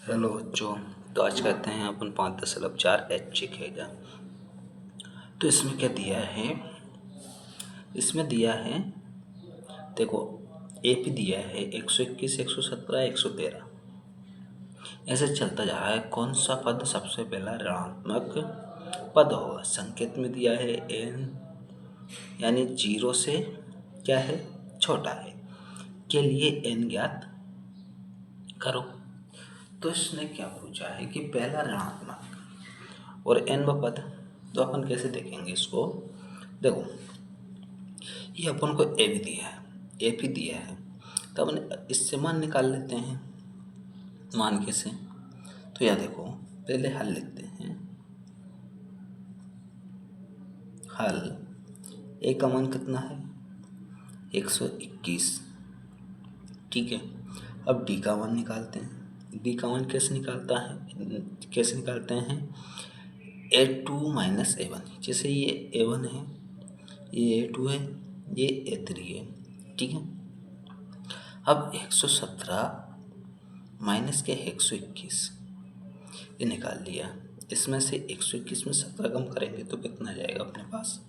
Hello बच्चों। तो आज करते हैं अपन 5.4 HCK। तो इसमें क्या दिया है, इसमें दिया है देखो AP दिया है 121, 117, 113, ऐसे चलता जा रहा है। कौन सा पद सबसे पहला ऋणात्मक पद होगा? संकेत में दिया है n, यानी 0 से क्या है, छोटा है, के लिए n ज्ञात करो। तो इसने क्या पूछा है कि पहला ऋणात्मक और n व पद। तो अपन कैसे देखेंगे इसको? देखो, ये अपन को ए भी दिया है, ए भी दिया है, तो अपन इससे मान निकाल लेते हैं। मान कैसे? तो यह देखो, पहले हल लिखते हैं। हल ए का मान कितना है? 121। ठीक है। अब डी का मान निकालते हैं। डी का मान कैसे निकालते हैं? A2 minus A1। जैसे ये A1 है, ये A2 है, ये A3 है। ठीक है। अब 117 माइनस के 121 ये निकाल लिया। इसमें से 121 में 17 कम करेंगे तो कितना जाएगा अपने पास?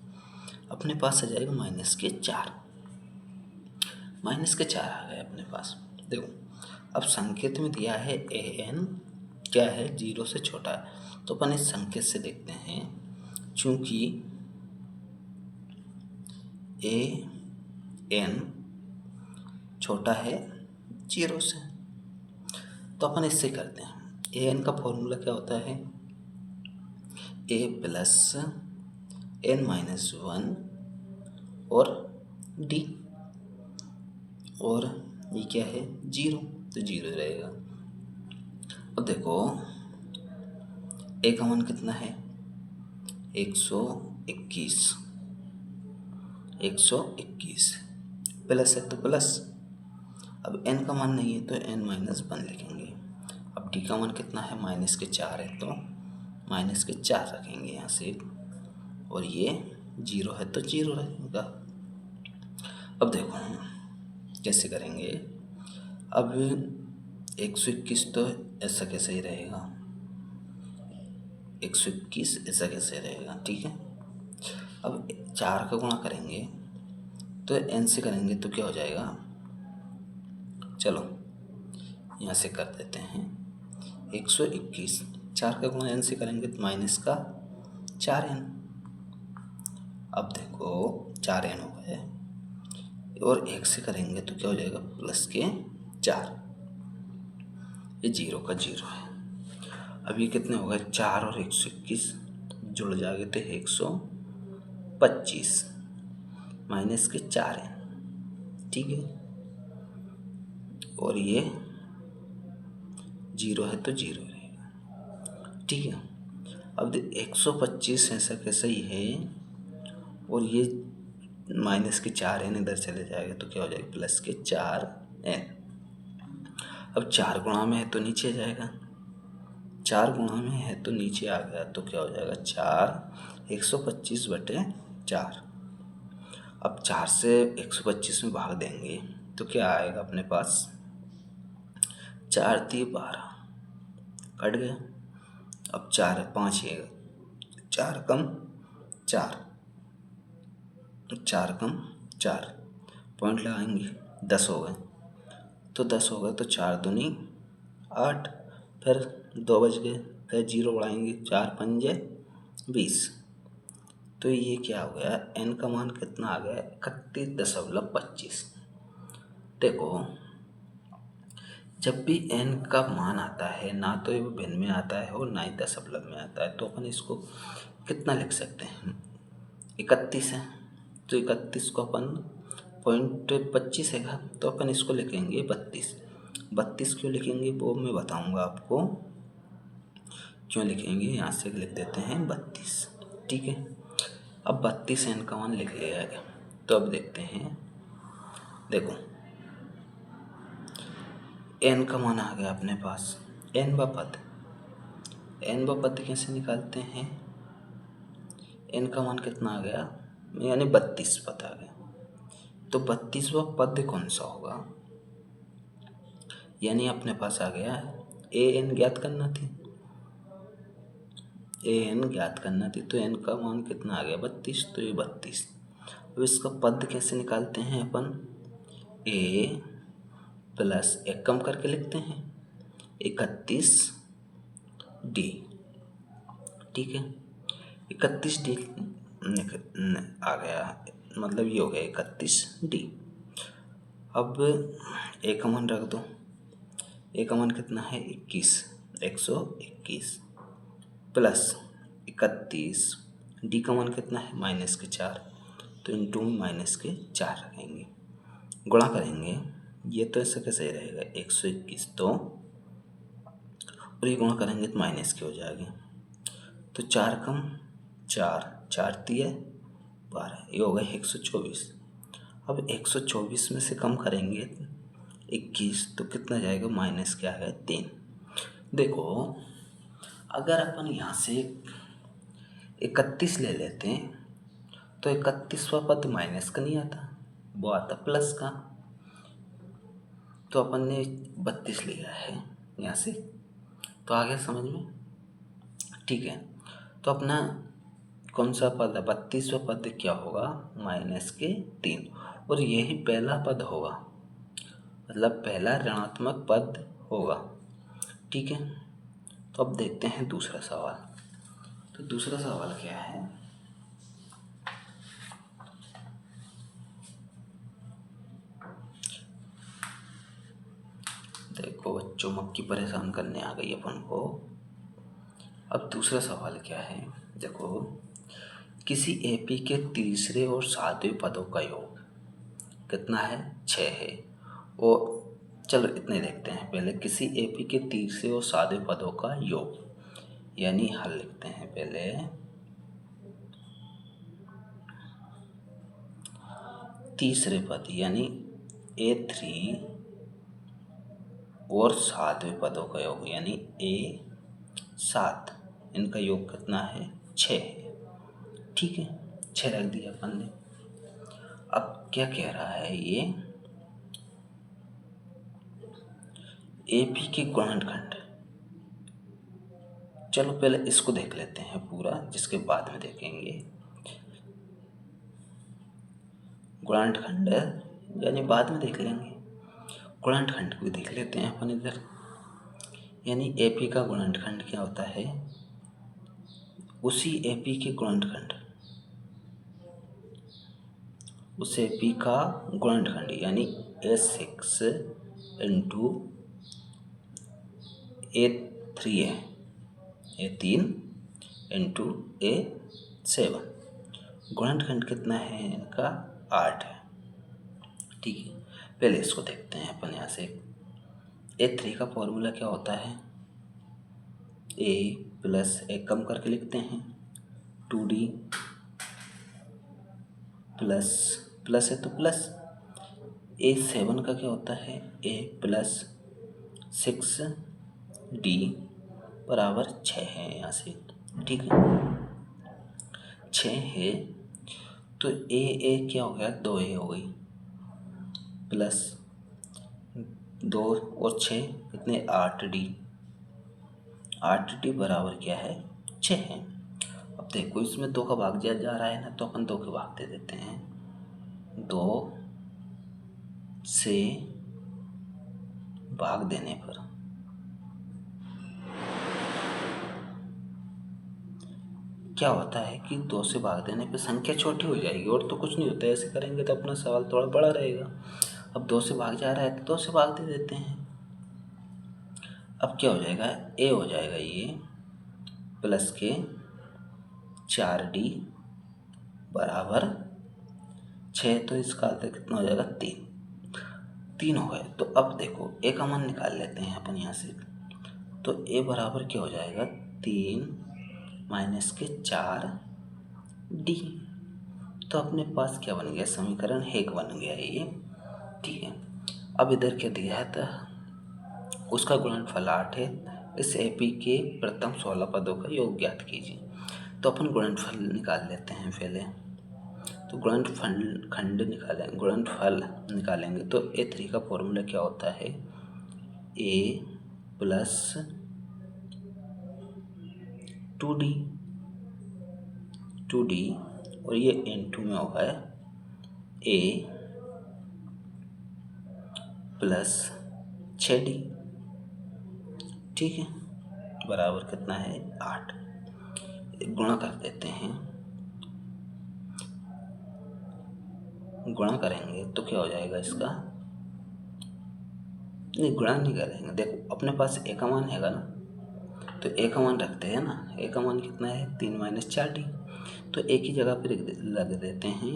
अपने पास आ जाएगा -4। -4 आ गए अपने पास। देखो, अब संकेत में दिया है an क्या है, 0 से छोटा है। तो अपन इस संकेत से देखते हैं, चूंकि an छोटा है 0 से, तो अपन इससे करते हैं। an का फॉर्मूला क्या होता है? a प्लस n-1 और d, और ये क्या है, 0, तो 0 रहेगा। अब देखो, a का मान कितना है? 121 प्लस है तो प्लस। अब n का मान नहीं है तो n-1 लिखेंगे। अब d का मान कितना है? -4 है तो -4 रखेंगे यहाँ से, और ये 0 है तो 0 रहेगा। अब देखो कैसे करेंगे। अब 121 तो ऐसा कैसे ही रहेगा, 121 ऐसा कैसे रहेगा। ठीक है। अब 4 का गुणा करेंगे तो n से करेंगे तो क्या हो जाएगा? चलो यहाँ से कर देते हैं। 121 4 का गुणा n से करेंगे तो -4n। अब देखो 4n हो गए, और 1 से करेंगे तो क्या हो जाएगा? +4। ये 0 का 0 है। अब ये कितने हो गए? 4 और 121 जुड़ जाएंगे तो 125 -4n। ठीक है। और ये 0 है तो 0 रहेगा। ठीक है। अब 125 ऐसा कैसा ही है, और ये -4n इधर चले जाएगा तो क्या हो जाएगा? +4n। अब 4 गुणा में है तो नीचे जाएगा, 4 गुणा में है तो नीचे आ गया तो क्या हो जाएगा? 125/4। अब 4 से 125 में भाग देंगे तो क्या आएगा अपने पास? 4 × 12 कट गया। अब 4 है, 5 है, 4 कम 4, 4 कम 4, पॉइंट लगाएंगे, 10 हो गए। तो 10 हो गए तो 4 दूनी 8, फिर 2 बज गए, फिर 0 बढ़ाएंगे, 4 पंजे 20। तो ये क्या हो गया? n का मान कितना आ गया? 31.25। देखो, जब भी n का मान आता है ना तो ये भिन्न में आता है और ना ही दशमलव में आता है, तो अपन इसको कितना लिख सकते हैं? 31 है तो 31 को अपन 0.25 है, तो अपन इसको लिखेंगे 32। 32 क्यों लिखेंगे वो मैं बताऊंगा आपको क्यों लिखेंगे। यहाँ से लिख देते हैं 32। ठीक है। अब 32 n का मान लिख लिया है, तो अब देखते हैं। देखो, n का मान आ गया अपने पास। n व पद कैसे निकालते हैं? n का मान कितना आ गया? यानी 32 पद आ गया। तो 32वां पद कौन सा होगा? यानी अपने पास आ गया ए एन ज्ञात करना थी, ए एन ज्ञात करना थी। तो एन का मान कितना आ गया 32, तो ये 32। अब इसका पद कैसे निकालते हैं अपन, ए प्लस एक कम करके लिखते हैं 31 डी, ठीक है। 31 डी आ गया, मतलब ये हो गया 31 डी। अब ए का मान रख दो, ए का मान कितना है 21, 121 प्लस 31, डी का मान कितना है -4, तो इंटू में -4 रखेंगे, गुणा करेंगे। ये तो ऐसा कैसे ही रहेगा 121, तो और ये गुणा करेंगे तो माइनस की हो जाएगी, तो 4 कम 4, 4 दिए 12, ये हो गए 124। अब 124 में से कम करेंगे 21, तो कितना जाएगा माइनस क्या है 3। देखो अगर अपन यहाँ से 31 ले लेते हैं तो 31वां पद माइनस का नहीं आता, वो आता प्लस का। तो अपन ने 32 लिया है यहाँ से, तो आ गया समझ में, ठीक है। तो अपना कौन सा पद है 32वां पद क्या होगा -3, और यही पहला पद होगा, मतलब पहला ऋणात्मक पद होगा, ठीक है। तो अब देखते हैं दूसरा सवाल। तो दूसरा सवाल क्या है, देखो बच्चों मक्खी परेशान करने आ गई अपन को। अब दूसरा सवाल क्या है, देखो किसी एपी के तीसरे और सातवें पदों का योग कितना है 6 है। और चलो इतने देखते हैं पहले, किसी एपी के तीसरे और सातवें पदों का योग, यानी हल लिखते हैं पहले। तीसरे पद यानी A3 और सातवें पदों का योग यानी A7, इनका योग कितना है 6 है, ठीक है। 6 रख दिया अपन ने। अब क्या कह रहा है ये, एपी के गुणनखंड। चलो पहले इसको देख लेते हैं पूरा, जिसके बाद में देखेंगे गुणनखंड, यानी बाद में देख लेंगे। गुणनखंड को देख लेते हैं अपन इधर, यानी एपी का गुणनखंड क्या होता है, उसी एपी के गुणनखंड, उस एपी का गुणनखंड यानी A6 इंटू A3 है, A3 इंटू A7, गुणनखंड कितना है इनका 8 है, ठीक है। पहले इसको देखते हैं अपन यहाँ से। A3 का फॉर्मूला क्या होता है, A प्लस एक कम करके लिखते हैं 2D प्लस प्लस है तो प्लस, A7 का क्या होता है A प्लस 6D बराबर 6 है यहाँ से, ठीक है। 6 है तो A क्या हो गया 2A हो गई, प्लस 2 और 6 कितने 8D, 8D बराबर क्या है 6 है। अब देखो इसमें 2 का भाग जा रहा है ना, तो अपन 2 के भाग दे देते हैं, 2 से भाग देने पर क्या होता है कि 2 से भाग देने पर संख्या छोटी हो जाएगी, और तो कुछ नहीं होता है। ऐसे करेंगे तो अपना सवाल थोड़ा बड़ा रहेगा। अब 2 से भाग जा रहा है तो 2 से भाग दे देते हैं। अब क्या हो जाएगा A हो जाएगा ये प्लस के 4D बराबर 6, तो इसका अर्थ कितना हो जाएगा 3 हो गए। तो अब देखो A का मान निकाल लेते हैं अपन यहाँ से। तो A बराबर क्या हो जाएगा 3 माइनस के 4D। तो अपने पास क्या बन गया समीकरण 1 बन गया ये, ठीक है। अब इधर क्या दिया है तो उसका गुणनफल 8 है। इस एपी के प्रथम 16 पदों का योग ज्ञात कीजिए। तो अपन गुणनफल निकाल लेते हैं पहले। तो गुणनफल निकालेंगे तो A3 का फॉर्मूला क्या होता है A प्लस 2D और ये इंटू में होगा A प्लस 6D। ठीक है, बराबर कितना है 8। गुणा कर देते हैं, गुणा करेंगे तो क्या हो जाएगा इसका, नहीं गुणा नहीं करेंगे, देखो अपने पास ए का मान हैगा ना, तो ए का मान रखते हैं ना। ए का मान कितना है 3 माइनस 4D, तो एक ही जगह पे रख देते हैं,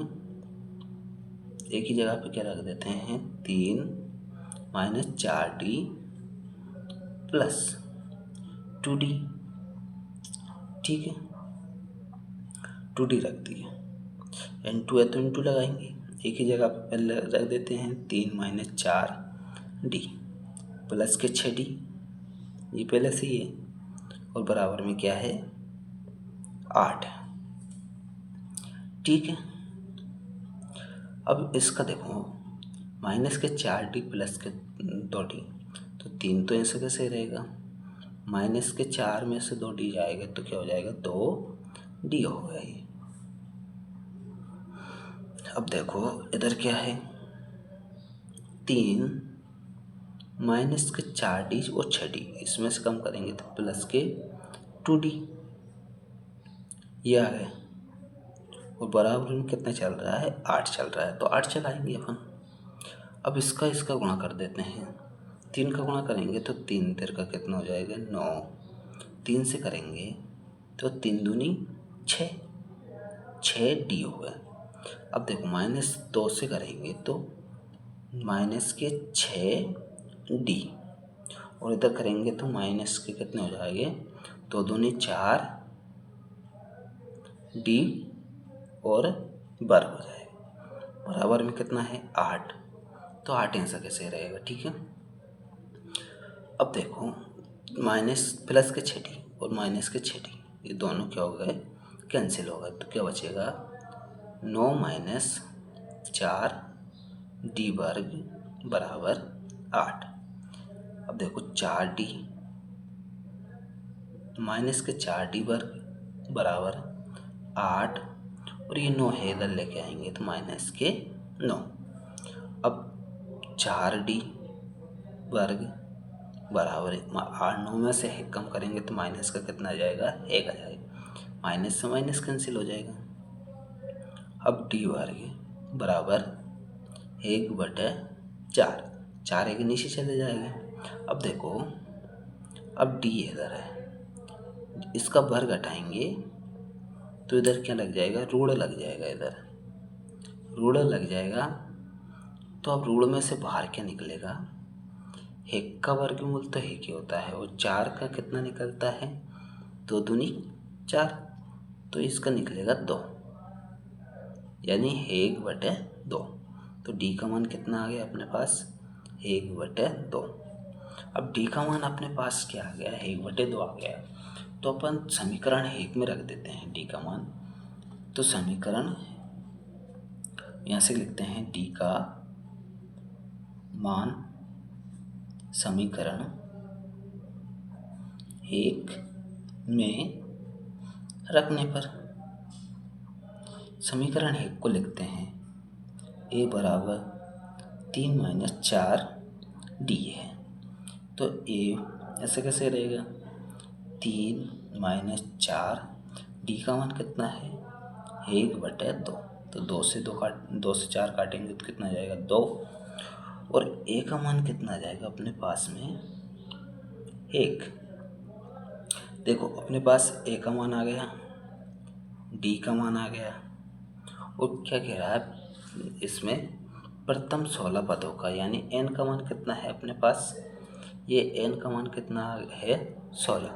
एक ही जगह पे क्या रख देते हैं 3 माइनस 4D प्लस 2D। ठीक है, 2D रख दिए, इंटू है तो इंटू लगाएंगे, एक ही जगह पे पहले रख देते हैं 3 माइनस 4D प्लस के 6D, ये पहले से ही है, और बराबर में क्या है 8। ठीक है, अब इसका देखो माइनस के 4D प्लस के 2D, तो 3 तो ऐसे कैसे रहेगा, माइनस के 4 में से 2D जाएगा तो क्या हो जाएगा 2D होगा ये। अब देखो इधर क्या है 3 माइनस के 4D और 6D, इसमें से कम करेंगे तो प्लस के 2D, ये आ गए, और बराबर में कितना चल रहा है 8 चल रहा है, तो 8 चलाएंगे अपन। अब इसका गुणा कर देते हैं, 3 का गुणा करेंगे तो 3 तेर का कितना हो जाएगा 9, 3 से करेंगे तो 3 दूनी 6, 6D हो गया। अब देखो माइनस 2 से करेंगे तो माइनस के 6D, और इधर करेंगे तो माइनस के कितने हो जाएंगे 2 दूनी 4D और वर्ग हो जाएगा, बराबर में कितना है 8, तो 8 ऐसा कैसे रहेगा। ठीक है, अब देखो माइनस प्लस के 6D और माइनस के 6D ये दोनों क्या हो गए कैंसिल हो गए, तो क्या बचेगा 9 माइनस 4D वर्ग बराबर 8। अब देखो 4D माइनस के 4D वर्ग बराबर 8, और ये 9 है इधर लेके आएंगे तो माइनस के 9। अब 4D वर्ग बराबर 8, 9 में से 1 कम करेंगे तो माइनस का कितना आ जाएगा 1 आ जाएगा, माइनस से माइनस कैंसिल हो जाएगा। अब D वर्ग बराबर 1/4, 4 एक नीचे चले जाएंगे। अब देखो अब D इधर है, इसका वर्ग घटाएंगे तो इधर क्या लग जाएगा ऋण लग जाएगा, इधर ऋण लग जाएगा, तो अब ऋण में से बाहर क्या निकलेगा 1 का वर्गमूल तो 1 ही होता है, और 4 का कितना निकलता है 2 दूनी 4, तो इसका निकलेगा 2, यानी 1/2। तो D का मान कितना आ गया अपने पास 1/2। अब D का मान अपने पास क्या आ गया 1/2 आ गया, तो अपन समीकरण 1 में रख देते हैं D का मान। तो समीकरण यहाँ से लिखते हैं D का मान समीकरण 1 में रखने पर, समीकरण 1 को लिखते हैं A बराबर 3 माइनस 4D है, तो A ऐसे कैसे रहेगा 3 माइनस 4D का मान कितना है 1/2, तो 2 से 4 काटेंगे तो कितना जाएगा 2, और A का मान कितना आ जाएगा अपने पास में 1। देखो अपने पास A का मान आ गया, D का मान आ गया, और क्या कह रहा है इसमें प्रथम 16 पदों का, यानी n का मान कितना है अपने पास, ये n का मान कितना है 16,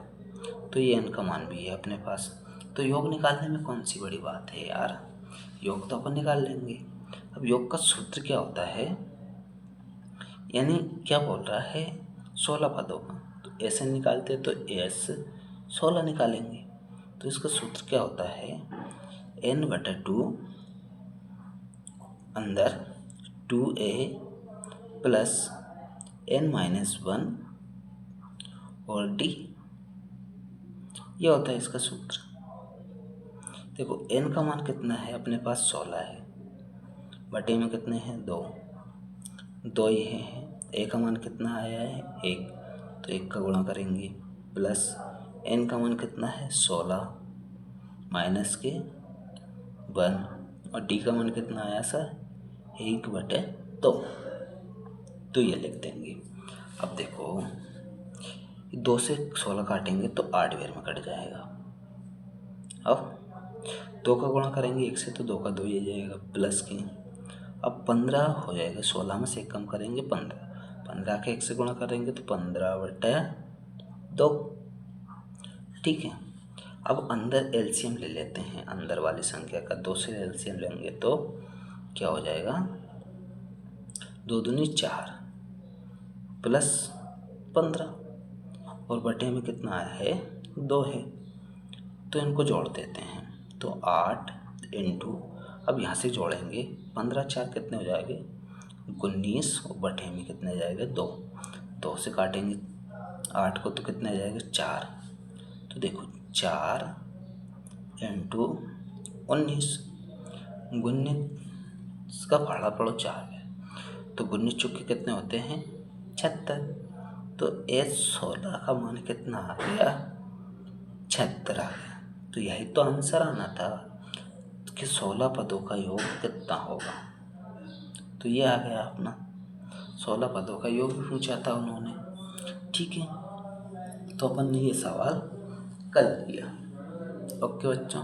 तो ये n का मान भी है अपने पास। तो योग निकालने में कौन सी बड़ी बात है यार, योग तो अपन निकाल लेंगे। अब योग का सूत्र क्या होता है, यानी क्या बोल रहा है 16 पदों का, तो ऐसे निकालते तो s 16 निकालेंगे, तो इसका सूत्र क्या होता है n/2 अंदर 2a प्लस n-1 और डी, ये होता है इसका सूत्र। देखो n का मान कितना है अपने पास 16 है, बटे में कितने हैं 2, 2 ही है। a का मान कितना आया है 1, तो 1 का गुणा करेंगे, प्लस n का मान कितना है 16 माइनस के 1, और d का मान कितना आया सर 1/2, तो ये लिख देंगे। अब देखो 2 से 16 काटेंगे तो 8 बार में कट जाएगा। अब 2 का गुणा करेंगे 1 से तो 2 का 2 ही जाएगा, प्लस के अब 15 हो जाएगा, 16 में से 1 कम करेंगे 15, 15 के 1 से गुणा करेंगे तो 15/2, ठीक है। अब अंदर एलसीएम ले लेते हैं, अंदर वाली संख्या का 2 से एलसीएम लेंगे तो क्या हो जाएगा 2 दूनी 4 प्लस 15, और बटे में कितना आया है 2 है, तो इनको जोड़ देते हैं, तो 8 इंटू, अब यहाँ से जोड़ेंगे 15 4 कितने हो जाएंगे 19, और बटे में कितने जाएगा 2, 2 से काटेंगे 8 को तो कितने जाएगा 4, तो देखो 4 इंटू 19, 19 का फाड़ा पड़ो 4 है, तो 19 चुके कितने होते हैं 76, तो S16 का मान कितना आ गया 76 आ गया। तो यही तो आंसर आना था कि 16 पदों का योग कितना होगा, तो ये आ गया अपना 16 पदों का योग भी पूछा था उन्होंने, ठीक है। तो अपन ने ये सवाल कर लिया। ओके बच्चों।